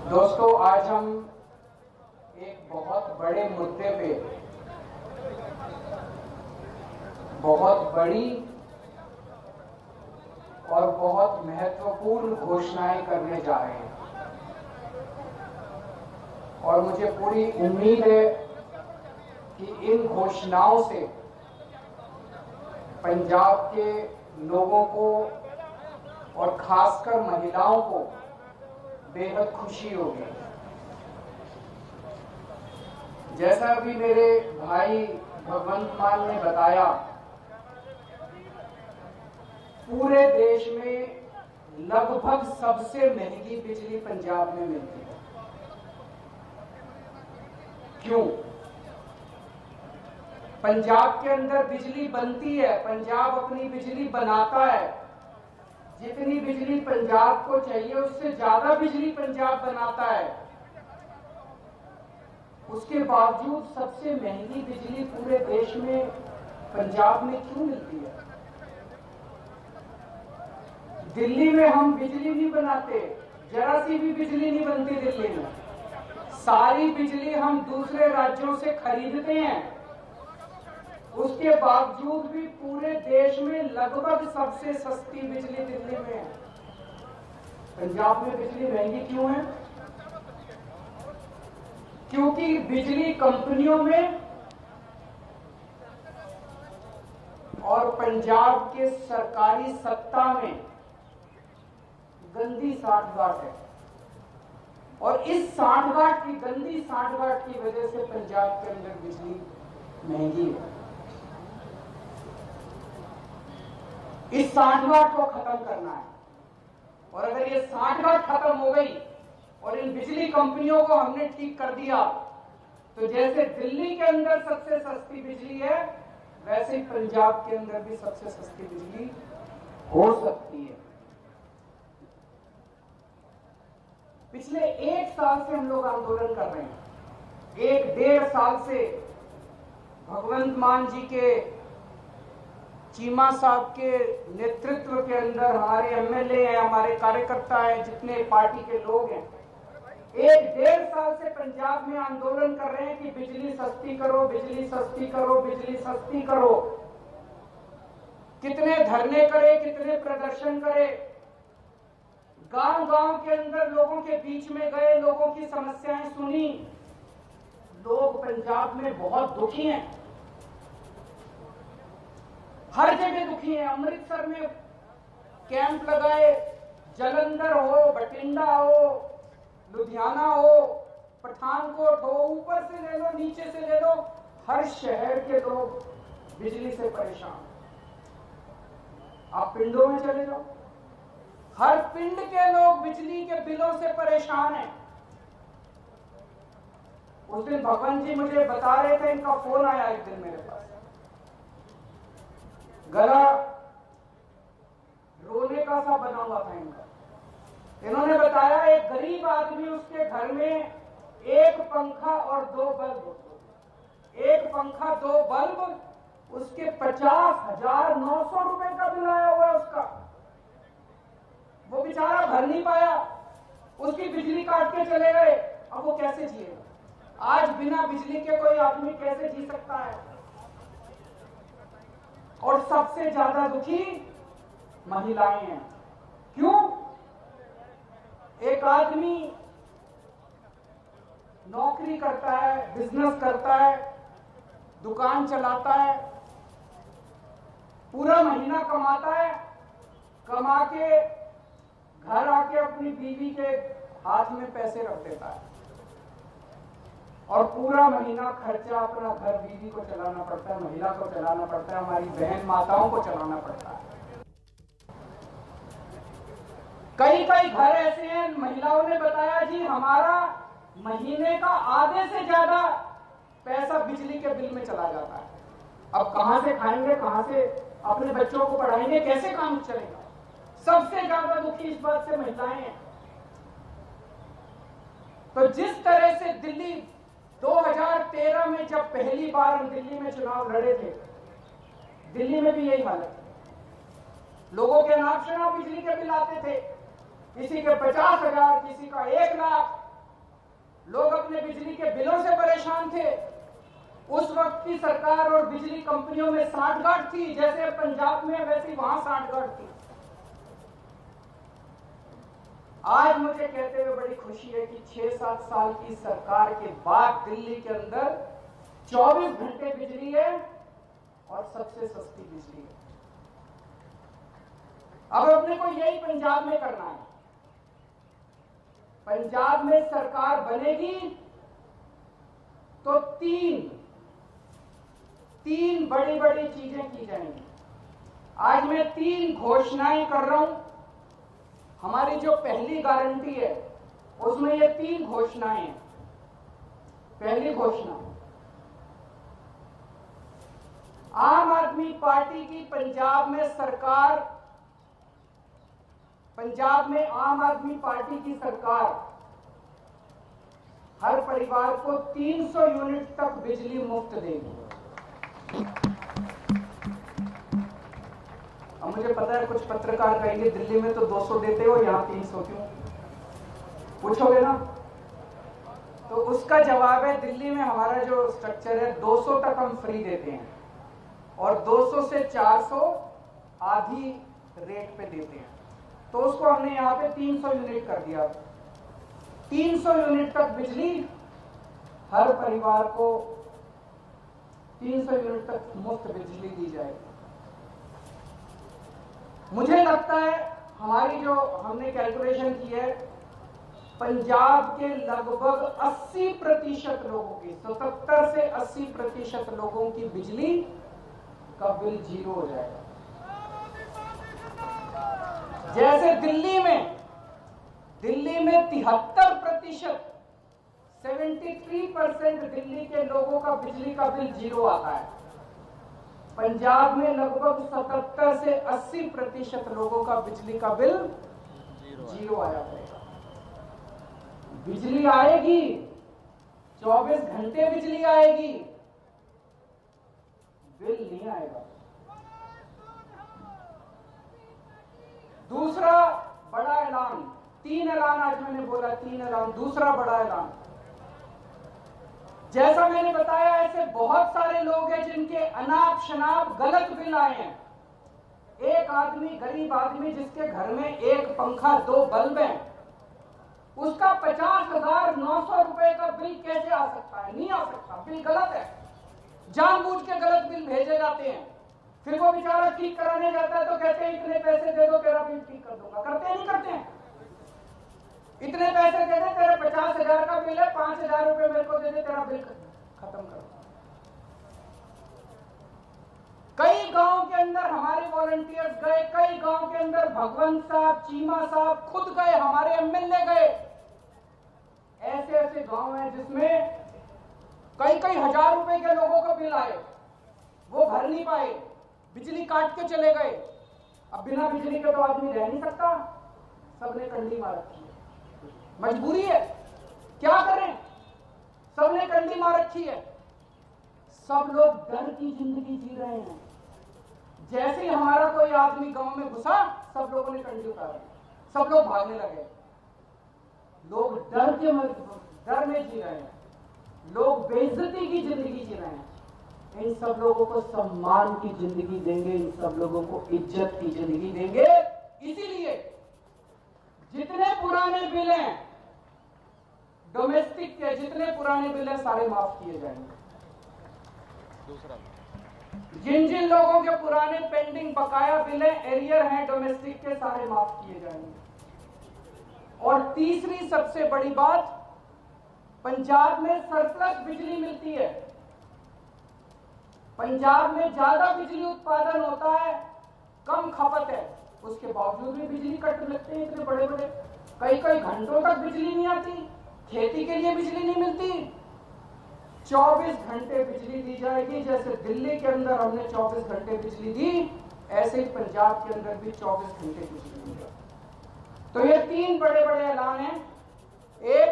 दोस्तों, आज हम एक बहुत बड़े मुद्दे पे बहुत बड़ी और बहुत महत्वपूर्ण घोषणाएं करने जा रहे हैं और मुझे पूरी उम्मीद है कि इन घोषणाओं से पंजाब के लोगों को और खासकर महिलाओं को बेहद खुशी होगी। जैसा अभी मेरे भाई भगवंत मान ने बताया, पूरे देश में लगभग सबसे महंगी बिजली पंजाब में मिलती है। क्यों? पंजाब के अंदर बिजली बनती है, पंजाब अपनी बिजली बनाता है। जितनी बिजली पंजाब को चाहिए उससे ज्यादा बिजली पंजाब बनाता है। उसके बावजूद सबसे महंगी बिजली पूरे देश में पंजाब में क्यों मिलती है? दिल्ली में हम बिजली नहीं बनाते, जरा सी भी बिजली नहीं बनती दिल्ली में। सारी बिजली हम दूसरे राज्यों से खरीदते हैं। उसके बावजूद भी पूरे देश में लगभग सबसे सस्ती बिजली दिल्ली में है। पंजाब में बिजली महंगी क्यों है? क्योंकि बिजली कंपनियों में और पंजाब के सरकारी सत्ता में गंदी सांठगांठ है और इस सांठगांठ की गंदी सांठगांठ की वजह से पंजाब के अंदर बिजली महंगी है। इस सांठगांठ को खत्म करना है और अगर ये सांठगांठ खत्म हो गई और इन बिजली कंपनियों को हमने ठीक कर दिया तो जैसे दिल्ली के अंदर सबसे सस्ती बिजली है, वैसे ही पंजाब के अंदर भी सबसे सस्ती बिजली हो सकती है। पिछले 1 साल से हम लोग आंदोलन कर रहे हैं। 1-1.5 साल से भगवंत मान जी के, चीमा साहब के नेतृत्व के अंदर हमारे एमएलए हैं, हमारे कार्यकर्ता हैं, जितने पार्टी के लोग हैं, 1-1.5 साल से पंजाब में आंदोलन कर रहे हैं कि बिजली सस्ती करो, बिजली सस्ती करो, बिजली सस्ती करो। कितने धरने करे, कितने प्रदर्शन करे, गांव-गांव के अंदर लोगों के बीच में गए, लोगों की समस्याएं सुनी। लोग पंजाब में बहुत दुखी हैं, हर जगह दुखी है। अमृतसर में कैंप लगाए, जालंधर हो, बठिंडा हो, लुधियाना हो, पठानकोट हो, ऊपर से ले लो, नीचे से ले लो, हर शहर के लोग बिजली से परेशान। आप पिंडों में चले जाओ, हर पिंड के लोग बिजली के बिलों से परेशान हैं। उस दिन भगवान जी मुझे बता रहे थे, इनका फोन आया एक दिन मेरे पास, गला रोने का सा बना हुआ था इनका। इन्होंने बताया एक गरीब आदमी, उसके घर में 1 पंखा और 2 बल्ब, 1 पंखा 2 बल्ब, उसके 50,900 रुपए का बिल आया हुआ है उसका। वो बेचारा भर नहीं पाया, उसकी बिजली काट के चले गए। अब वो कैसे जिएगा? आज बिना बिजली के कोई आदमी कैसे जी सकता है? और सबसे ज्यादा दुखी महिलाएं हैं। क्यों? एक आदमी नौकरी करता है, बिजनेस करता है, दुकान चलाता है, पूरा महीना कमाता है, कमा के घर आके अपनी बीवी के हाथ में पैसे रख देता है और पूरा महीना खर्चा अपना घर, बीवी को चलाना पड़ता है, महिला को चलाना पड़ता है, हमारी बहन माताओं को चलाना पड़ता है। कई घर ऐसे हैं, महिलाओं ने बताया जी हमारा महीने का आधे से ज्यादा पैसा बिजली के बिल में चला जाता है। अब कहां से खाएंगे, कहां से अपने बच्चों को पढ़ाएंगे, कैसे काम चलेगा? सबसे ज्यादा दुखी इस बात से महिलाएं हैं। तो जिस तरह से दिल्ली 2013 में जब पहली बार हम दिल्ली में चुनाव लड़े थे, दिल्ली में भी यही हालत है। लोगों के नाम से ना बिजली के बिल आते थे, किसी के 50,000, किसी का 1 लाख, लोग अपने बिजली के बिलों से परेशान थे। उस वक्त की सरकार और बिजली कंपनियों में सांठगांठ थी, जैसे पंजाब में वैसी वहां सांठगांठ थी। आज मुझे कहते हुए बड़ी खुशी है कि 6-7 साल की सरकार के बाद दिल्ली के अंदर 24 घंटे बिजली है और सबसे सस्ती बिजली है। अब अपने को यही पंजाब में करना है। पंजाब में सरकार बनेगी तो तीन बड़ी बड़ी चीजें की जाएंगी। आज मैं 3 घोषणाएं कर रहा हूं। हमारी जो पहली गारंटी है उसमें ये 3 घोषणाएं हैं। पहली घोषणा, आम आदमी पार्टी की पंजाब में सरकार, पंजाब में आम आदमी पार्टी की सरकार हर परिवार को 300 यूनिट तक बिजली मुफ्त देगी। अब मुझे पता है कुछ पत्रकार कहेंगे दिल्ली में तो 200 देते हो, यहां 300 क्यों? पूछोगे ना? तो उसका जवाब है, दिल्ली में हमारा जो स्ट्रक्चर है 200 तक हम फ्री देते हैं और 200 से 400 आधी रेट पे देते हैं। तो उसको हमने यहाँ पे 300 यूनिट कर दिया। 300 यूनिट तक बिजली हर परिवार को 300 यूनिट तक मुफ्त बिजली दी जाएगी। मुझे लगता है हमारी जो हमने कैलकुलेशन की है, पंजाब के लगभग 80% लोगों की, 77 से 80% लोगों की बिजली का बिल 0 हो जाएगा। जैसे दिल्ली में 73%, 73% दिल्ली के लोगों का बिजली का बिल 0 आता है। पंजाब में लगभग 77 से 80% लोगों का बिजली का बिल 0 आया करेगा। बिजली आएगी, 24 घंटे बिजली आएगी, बिल नहीं आएगा। दूसरा बड़ा ऐलान, 3 ऐलान आज मैंने बोला, 3 ऐलान। दूसरा बड़ा ऐलान, जैसा मैंने बताया ऐसे बहुत सारे लोग हैं जिनके अनाप शनाप गलत बिल आए हैं। एक आदमी, गरीब आदमी जिसके घर में 1 पंखा 2 बल्ब हैं, उसका 50,900 रुपए का बिल कैसे आ सकता है? नहीं आ सकता। बिल गलत है, जानबूझ के गलत बिल भेजे जाते हैं। फिर वो बेचारा ठीक कराने जाता है तो कहते हैं इतने पैसे दे दो तेरा बिल ठीक कर दूंगा। करते हैं नहीं करते हैं? इतने पैसे दे दे, तेरे 50,000 का बिल है, 5,000 रुपए मेरे को दे दे, तेरा बिल खत्म कर। कई गांव के अंदर हमारे वॉलंटियर्स गए, कई गांव के अंदर भगवंत साहब, चीमा साहब खुद गए, हमारे एमएलए गए। ऐसे ऐसे गांव हैं जिसमें कई हजार रुपए के लोगों को बिल आए, वो भर नहीं पाए, बिजली काट के चले गए। अब बिना बिजली के तो आदमी रह नहीं सकता, सबने कंडी मार रखी है, मजबूरी है, क्या करें? सबने कंडी मार रखी है। सब लोग डर की जिंदगी जी रहे हैं। जैसे ही हमारा कोई आदमी गांव में घुसा, सब लोगों ने कंडी उतारी, सब लोग भागने लगे। लोग डर में जी रहे हैं, लोग बेइज्जती की जिंदगी जी रहे हैं। इन सब लोगों को सम्मान की जिंदगी देंगे, इन सब लोगों को इज्जत की जिंदगी देंगे। इसीलिए जितने पुराने बिल हैं डोमेस्टिक के, जितने पुराने बिल हैं सारे माफ किए जाएंगे। दूसरा, जिन जिन लोगों के पुराने पेंडिंग बकाया बिल हैं, एरियर हैं डोमेस्टिक के, सारे माफ किए जाएंगे। और तीसरी सबसे बड़ी बात, पंजाब में सरप्लस बिजली मिलती है। पंजाब में ज्यादा बिजली उत्पादन होता है, कम खपत है, उसके बावजूद भी बिजली कट लगते हैं इतने बड़े बड़े। कई घंटों तक बिजली नहीं आती, खेती के लिए बिजली नहीं मिलती। 24 घंटे बिजली दी जाएगी। जैसे दिल्ली के अंदर हमने 24 घंटे बिजली दी, ऐसे ही पंजाब के अंदर भी 24 घंटे बिजली दी। तो ये 3 बड़े बड़े ऐलान हैं। एक,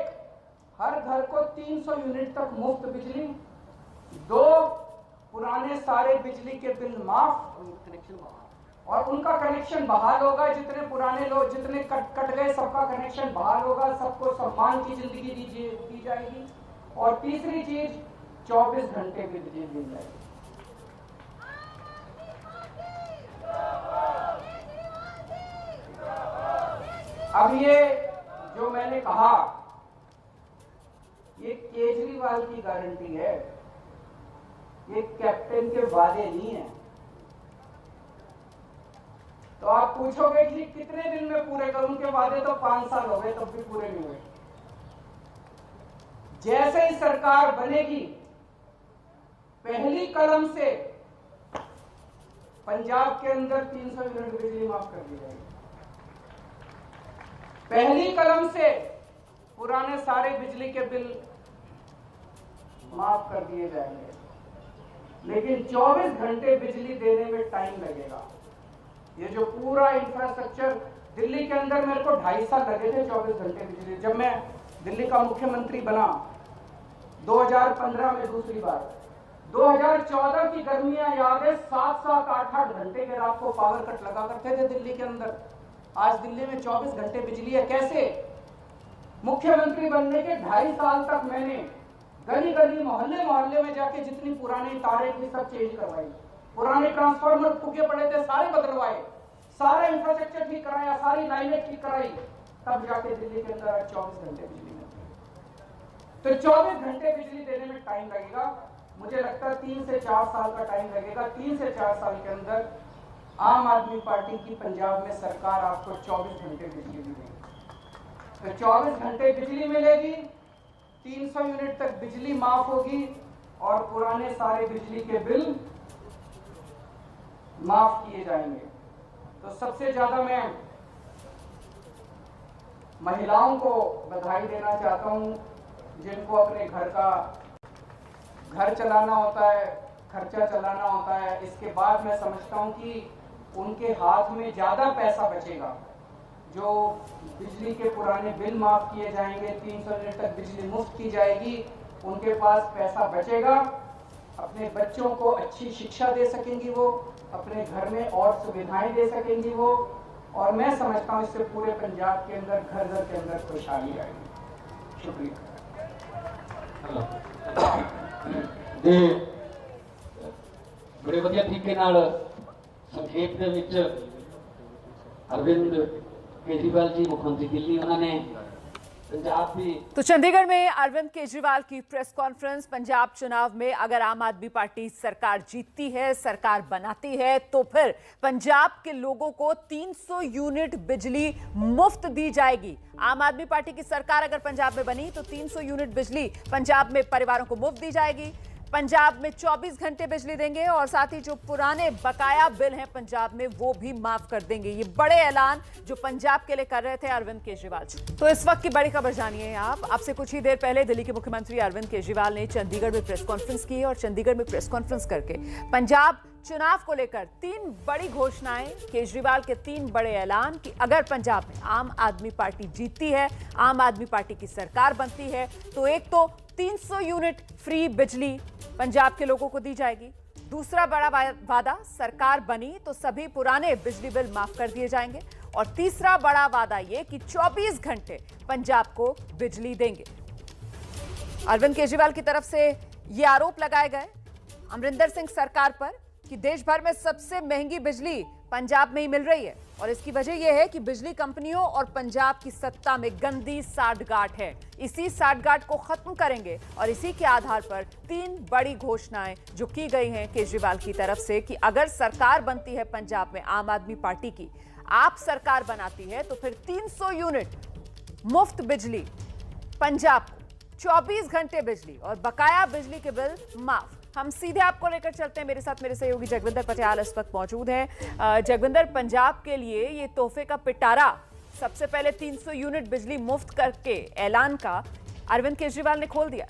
हर घर को 300 यूनिट तक मुफ्त बिजली। 2, पुराने सारे बिजली के बिल माफ, कनेक्शन माफ। और उनका कनेक्शन बहाल होगा। जितने पुराने लोग, जितने कट गए, सबका कनेक्शन बहाल होगा। सबको सम्मान की जिंदगी दी जाएगी। और तीसरी चीज, 24 घंटे बिजली दी जाएगी। अब ये जो मैंने कहा, ये केजरीवाल की गारंटी है, ये कैप्टन के वादे नहीं है। तो आप पूछोगे कि कितने दिन में पूरे करूं? उनके वादे तो 5 साल हो गए, तब भी पूरे नहीं हुए। जैसे ही सरकार बनेगी, पहली कलम से पंजाब के अंदर 300 यूनिट बिजली माफ कर दी जाएगी। पहली कलम से पुराने सारे बिजली के बिल माफ कर दिए जाएंगे। लेकिन 24 घंटे बिजली देने में टाइम लगेगा। ये जो पूरा इंफ्रास्ट्रक्चर दिल्ली के अंदर, मेरे को 2.5 साल लगे थे 24 घंटे बिजली। जब मैं दिल्ली का मुख्यमंत्री बना 2015 में दूसरी बार, 2014 की गर्मियां याद है, 7-7, 8-8 घंटे के रात को पावर कट लगा करते थे दिल्ली के अंदर। आज दिल्ली में 24 घंटे बिजली है। कैसे? मुख्यमंत्री बनने के 2.5 साल तक मैंने गली गली, मोहल्ले मोहल्ले में जाके जितनी पुरानी तारें थी सब चेंज करवाई, पुराने ट्रांसफार्मर टूटे पड़े थे सारे बदलवाए, सारा इंफ्रास्ट्रक्चर ठीक कराया, सारी लाइनें ठीक कराई, तब जाके दिल्ली के अंदर 24 घंटे बिजली मिलती है। तो 24 घंटे बिजली देने में टाइम लगेगा। मुझे लगता है 3 से 4 साल का टाइम लगेगा। 3 से 4 साल के अंदर आम आदमी पार्टी की पंजाब में सरकार आपको 24 घंटे बिजली देगी। तो 24 घंटे बिजली मिलेगी, 300 यूनिट तक बिजली माफ होगी और पुराने सारे बिजली के बिल माफ किए जाएंगे। तो सबसे ज्यादा मैं महिलाओं को बधाई देना चाहता हूं, जिनको अपने घर चलाना होता है, खर्चा चलाना होता है। इसके बाद मैं समझता हूं कि उनके हाथ में ज्यादा पैसा बचेगा। जो बिजली के पुराने बिल माफ किए जाएंगे, 300 यूनिट तक बिजली मुफ्त की जाएगी, उनके पास पैसा बचेगा। अपने बच्चों को अच्छी शिक्षा दे सकेंगी वो, अपने घर में और सुविधाएं दे सकेंगी वो, और मैं समझता हूं इससे पूरे पंजाब के अंदर घर घर के अंदर खुशहाली आएगी। शुक्रिया। बड़े वधिया तरीके नाल संक्षेप दे विच अरविंद केजरीवाल जी मुख्यमंत्री दिल्ली, उन्होंने पंजाब भी। तो चंडीगढ़ में अरविंद केजरीवाल की प्रेस कॉन्फ्रेंस। पंजाब चुनाव में अगर आम आदमी पार्टी सरकार जीतती है, सरकार बनाती है, तो फिर पंजाब के लोगों को 300 यूनिट बिजली मुफ्त दी जाएगी। आम आदमी पार्टी की सरकार अगर पंजाब में बनी तो 300 यूनिट बिजली पंजाब में परिवारों को मुफ्त दी जाएगी। पंजाब में 24 घंटे बिजली देंगे और साथ ही जो पुराने बकाया बिल हैं पंजाब में वो भी माफ कर देंगे। ये बड़े ऐलान जो पंजाब के लिए कर रहे थे अरविंद केजरीवाल जी। तो इस वक्त की बड़ी खबर जानिए आप। आपसे कुछ ही देर पहले दिल्ली के मुख्यमंत्री अरविंद केजरीवाल ने चंडीगढ़ में प्रेस कॉन्फ्रेंस की और चंडीगढ़ में प्रेस कॉन्फ्रेंस करके पंजाब चुनाव को लेकर 3 बड़ी घोषणाएं, केजरीवाल के 3 बड़े ऐलान कि अगर पंजाब में आम आदमी पार्टी जीतती है, आम आदमी पार्टी की सरकार बनती है, तो एक तो 300 यूनिट फ्री बिजली पंजाब के लोगों को दी जाएगी। दूसरा बड़ा वादा, सरकार बनी तो सभी पुराने बिजली बिल माफ कर दिए जाएंगे। और तीसरा बड़ा वादा ये कि 24 घंटे पंजाब को बिजली देंगे। अरविंद केजरीवाल की तरफ से ये आरोप लगाए गए अमरिंदर सिंह सरकार पर कि देश भर में सबसे महंगी बिजली पंजाब में ही मिल रही है और इसकी वजह यह है कि बिजली कंपनियों और पंजाब की सत्ता में गंदी साठगांठ है। इसी साठगांठ को खत्म करेंगे और इसी के आधार पर 3 बड़ी घोषणाएं जो की गई हैं केजरीवाल की तरफ से कि अगर सरकार बनती है पंजाब में आम आदमी पार्टी की, आप सरकार बनाती है तो फिर 300 यूनिट मुफ्त बिजली पंजाब को, 24 घंटे बिजली और बकाया बिजली के बिल माफ। हम सीधे आपको लेकर चलते हैं। मेरे साथ मेरे सहयोगी जगविंदर पटियाल इस वक्त मौजूद हैं। जगविंदर, पंजाब के लिए ये तोहफे का पिटारा, सबसे पहले 300 यूनिट बिजली मुफ्त करके ऐलान का अरविंद केजरीवाल ने खोल दिया।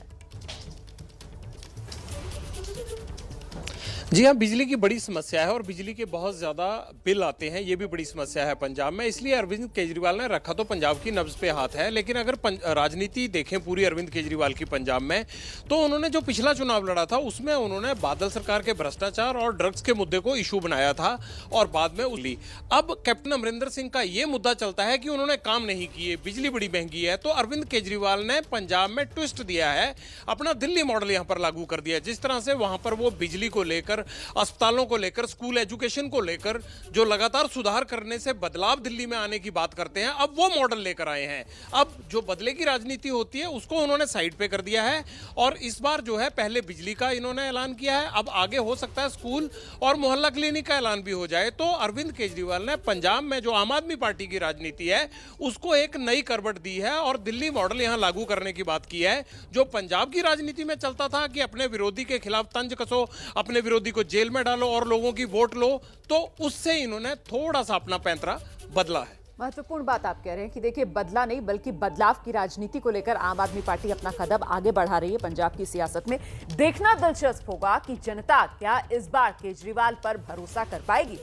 जी हाँ, बिजली की बड़ी समस्या है और बिजली के बहुत ज़्यादा बिल आते हैं, ये भी बड़ी समस्या है पंजाब में। इसलिए अरविंद केजरीवाल ने रखा तो पंजाब की नब्ज पे हाथ है, लेकिन अगर राजनीति देखें पूरी अरविंद केजरीवाल की पंजाब में, तो उन्होंने जो पिछला चुनाव लड़ा था उसमें उन्होंने बादल सरकार के भ्रष्टाचार और ड्रग्स के मुद्दे को इशू बनाया था और बाद में उली। अब कैप्टन अमरिंदर सिंह का ये मुद्दा चलता है कि उन्होंने काम नहीं किए, बिजली बड़ी महंगी है, तो अरविंद केजरीवाल ने पंजाब में ट्विस्ट दिया है, अपना दिल्ली मॉडल यहाँ पर लागू कर दिया। जिस तरह से वहाँ पर वो बिजली को लेकर, अस्पतालों को लेकर, स्कूल एजुकेशन को लेकर जो लगातार सुधार करने से बदलाव दिल्ली में आने की बात करते हैं, अब वो मॉडल लेकर आए हैं। अब जो बदले की राजनीति होती है उसको उन्होंने साइड पे कर दिया है और इस बार जो है पहले बिजली का इन्होंने ऐलान किया है, अब आगे हो सकता है स्कूल और मोहल्ला क्लिनिक का ऐलान भी हो जाए। तो अरविंद केजरीवाल ने पंजाब में जो आम आदमी पार्टी की राजनीति है उसको एक नई करवट दी है और दिल्ली मॉडल यहां लागू करने की बात की है। जो पंजाब की राजनीति में चलता था कि अपने विरोधी के खिलाफ तंज कसो, अपने विरोधी को जेल में डालो और लोगों की वोट लो, तो उससे इन्होंने थोड़ा सा अपना पैंतरा बदला है। महत्वपूर्ण बात आप कह रहे हैं कि देखिए बदला नहीं बल्कि बदलाव की राजनीति को लेकर आम आदमी पार्टी अपना कदम आगे बढ़ा रही है पंजाब की सियासत में। देखना दिलचस्प होगा कि जनता क्या इस बार केजरीवाल पर भरोसा कर पाएगी।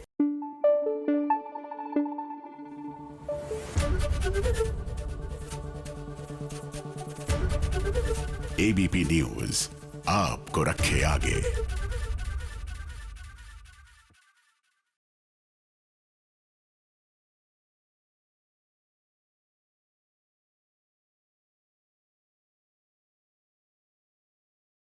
एबीपी न्यूज आपको रखे आगे।